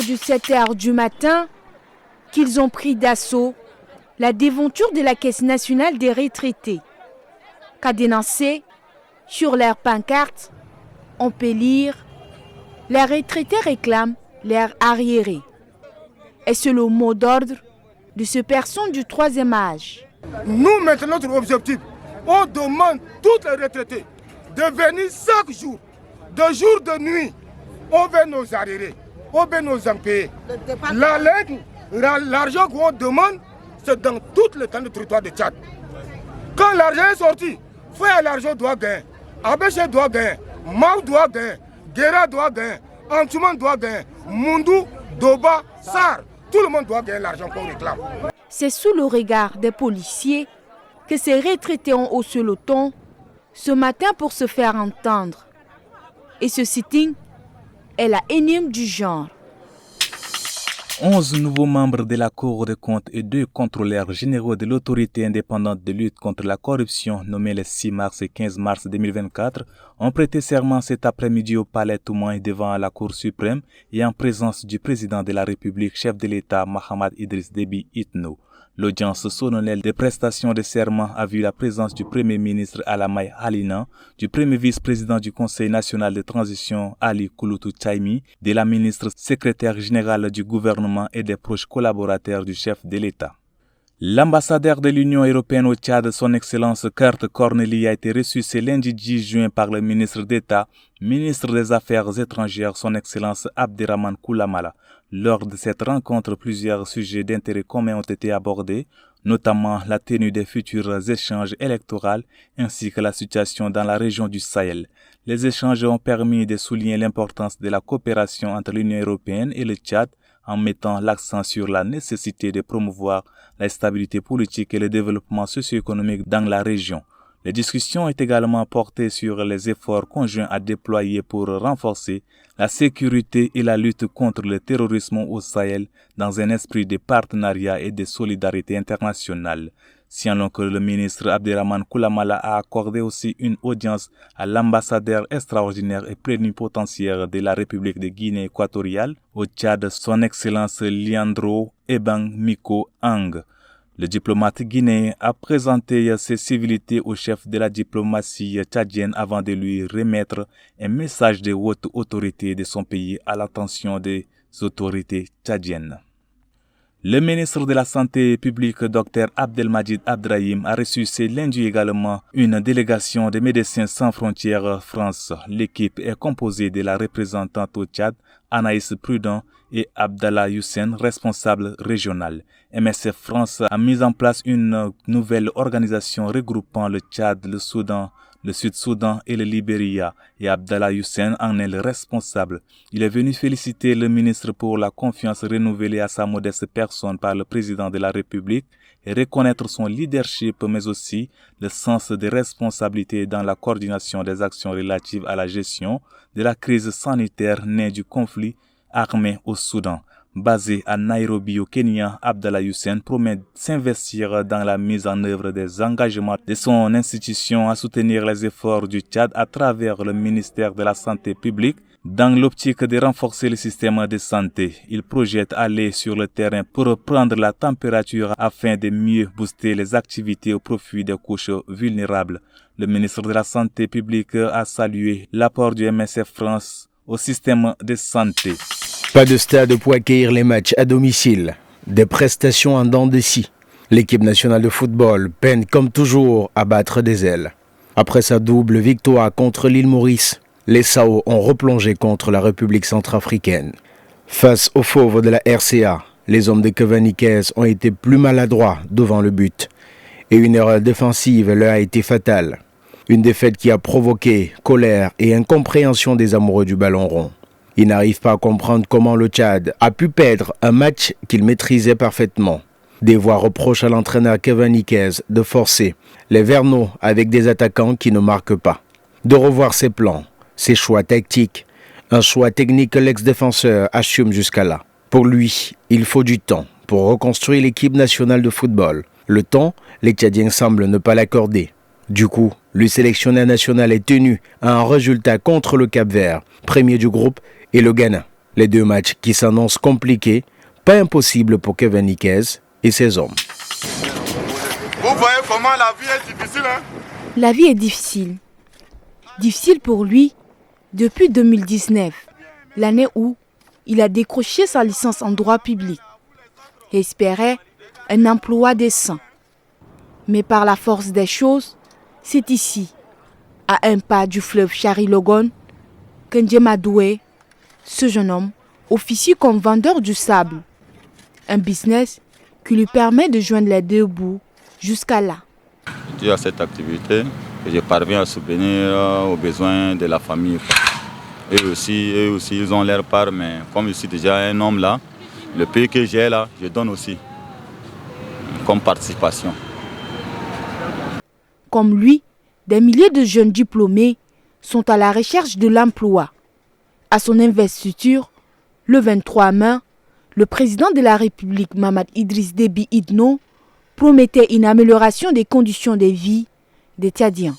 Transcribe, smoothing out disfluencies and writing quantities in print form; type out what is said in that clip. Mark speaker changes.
Speaker 1: de 7h du matin qu'ils ont pris d'assaut la déventure de la Caisse nationale des retraités. Cadenassé sur leur pancarte, on peut lire « Les retraités réclament leur arriéré ». Et c'est le mot d'ordre de ces personnes du troisième âge.
Speaker 2: Nous, maintenant, notre objectif, on demande tous les retraités de venir chaque jour, de jour, de nuit. On veut nos arriérés, on veut nos impayés. L'argent qu'on demande, c'est dans tout le temps du territoire de Tchad. Quand l'argent est sorti, Frère l'argent doit gagner, Abéché doit gagner, Mao doit gagner, Guéra doit gagner, Antouman doit gagner, Mundou, Doba, Sar, tout le monde doit gagner l'argent qu'on réclame.
Speaker 1: C'est sous le regard des policiers que ces retraités ont haussé le ton ce matin pour se faire entendre. Et ce sitting est la énigme du genre.
Speaker 3: 11 nouveaux membres de la Cour des comptes et 2 contrôleurs généraux de l'autorité indépendante de lutte contre la corruption, nommés les 6 mars et 15 mars 2024, ont prêté serment cet après-midi au Palais Touman devant la Cour suprême et en présence du président de la République, chef de l'État, Mahamad Idriss Déby Itno. L'audience solennelle des prestations de serment a vu la présence du Premier ministre Alamay Halina, du Premier vice-président du Conseil national de transition Ali Kouloutou Tchaimi, de la ministre secrétaire générale du gouvernement et des proches collaborateurs du chef de l'État. L'ambassadeur de l'Union européenne au Tchad, son Excellence Kurt Corneli, a été reçu ce lundi 10 juin par le ministre d'État, ministre des Affaires étrangères, son Excellence Abderrahmane Koulamala. Lors de cette rencontre, plusieurs sujets d'intérêt commun ont été abordés, notamment la tenue des futurs échanges électoraux ainsi que la situation dans la région du Sahel. Les échanges ont permis de souligner l'importance de la coopération entre l'Union européenne et le Tchad en mettant l'accent sur la nécessité de promouvoir la stabilité politique et le développement socio-économique dans la région. Les discussions ont également porté sur les efforts conjoints à déployer pour renforcer la sécurité et la lutte contre le terrorisme au Sahel dans un esprit de partenariat et de solidarité internationale. Signalons que le ministre Abderrahmane Koulamala a accordé aussi une audience à l'ambassadeur extraordinaire et plénipotentiaire de la République de Guinée équatoriale au Tchad, son Excellence Leandro Ebang Miko Ang. Le diplomate guinéen a présenté ses civilités au chef de la diplomatie tchadienne avant de lui remettre un message de haute autorité de son pays à l'attention des autorités tchadiennes. Le ministre de la Santé publique, Dr Abdelmajid Abdrahim, a reçu ce lundi également une délégation de Médecins sans frontières France. L'équipe est composée de la représentante au Tchad, Anaïs Prudent, et Abdallah Youssen, responsable régional. MSF France a mis en place une nouvelle organisation regroupant le Tchad, le Soudan, le Sud-Soudan et le Libéria, et Abdallah Youssen en est le responsable. Il est venu féliciter le ministre pour la confiance renouvelée à sa modeste personne par le président de la République et reconnaître son leadership, mais aussi le sens des responsabilités dans la coordination des actions relatives à la gestion de la crise sanitaire née du conflit armé au Soudan. Basé à Nairobi au Kenya, Abdallah Youssen promet de s'investir dans la mise en œuvre des engagements de son institution à soutenir les efforts du Tchad à travers le ministère de la Santé publique dans l'optique de renforcer le système de santé. Il projette aller sur le terrain pour prendre la température afin de mieux booster les activités au profit des couches vulnérables. Le ministre de la Santé publique a salué l'apport du MSF France au système de santé.
Speaker 4: Pas de stade pour accueillir les matchs à domicile. Des prestations en dents de scie. L'équipe nationale de football peine comme toujours à battre des ailes. Après sa double victoire contre l'île Maurice, les Sao ont replongé contre la République centrafricaine. Face aux fauves de la RCA, les hommes de Cavaniquez ont été plus maladroits devant le but. Et une erreur défensive leur a été fatale. Une défaite qui a provoqué colère et incompréhension des amoureux du ballon rond. Ils n'arrivent pas à comprendre comment le Tchad a pu perdre un match qu'il maîtrisait parfaitement. Des voix reprochent à l'entraîneur Cavaniquez de forcer les Verneaux avec des attaquants qui ne marquent pas. De revoir ses plans, ses choix tactiques, un choix technique que l'ex-défenseur assume jusqu'à là. Pour lui, il faut du temps pour reconstruire l'équipe nationale de football. Le temps, les Tchadiens semblent ne pas l'accorder. Du coup, le sélectionneur national est tenu à un résultat contre le Cap-Vert, premier du groupe, et le Ghana. Les 2 matchs qui s'annoncent compliqués, pas impossible pour Kevin Niquez et ses hommes.
Speaker 2: Vous voyez comment la vie est difficile, hein?
Speaker 1: La vie est difficile. Difficile pour lui depuis 2019, l'année où il a décroché sa licence en droit public et espérait un emploi décent. Mais par la force des choses, c'est ici, à un pas du fleuve Chari-Logon, qu'Ndjema Doué, ce jeune homme, officie comme vendeur du sable. Un business qui lui permet de joindre les 2 bouts jusqu'à là.
Speaker 5: Dû à cette activité, je parviens à subvenir aux besoins de la famille. Eux aussi, ils ont leur part, mais comme je suis déjà un homme là, le peu que j'ai là, je donne aussi comme participation.
Speaker 1: Comme lui, des milliers de jeunes diplômés sont à la recherche de l'emploi. À son investiture, le 23 mai, le président de la République, Mahamat Idriss Déby Itno, promettait une amélioration des conditions de vie des Tchadiens.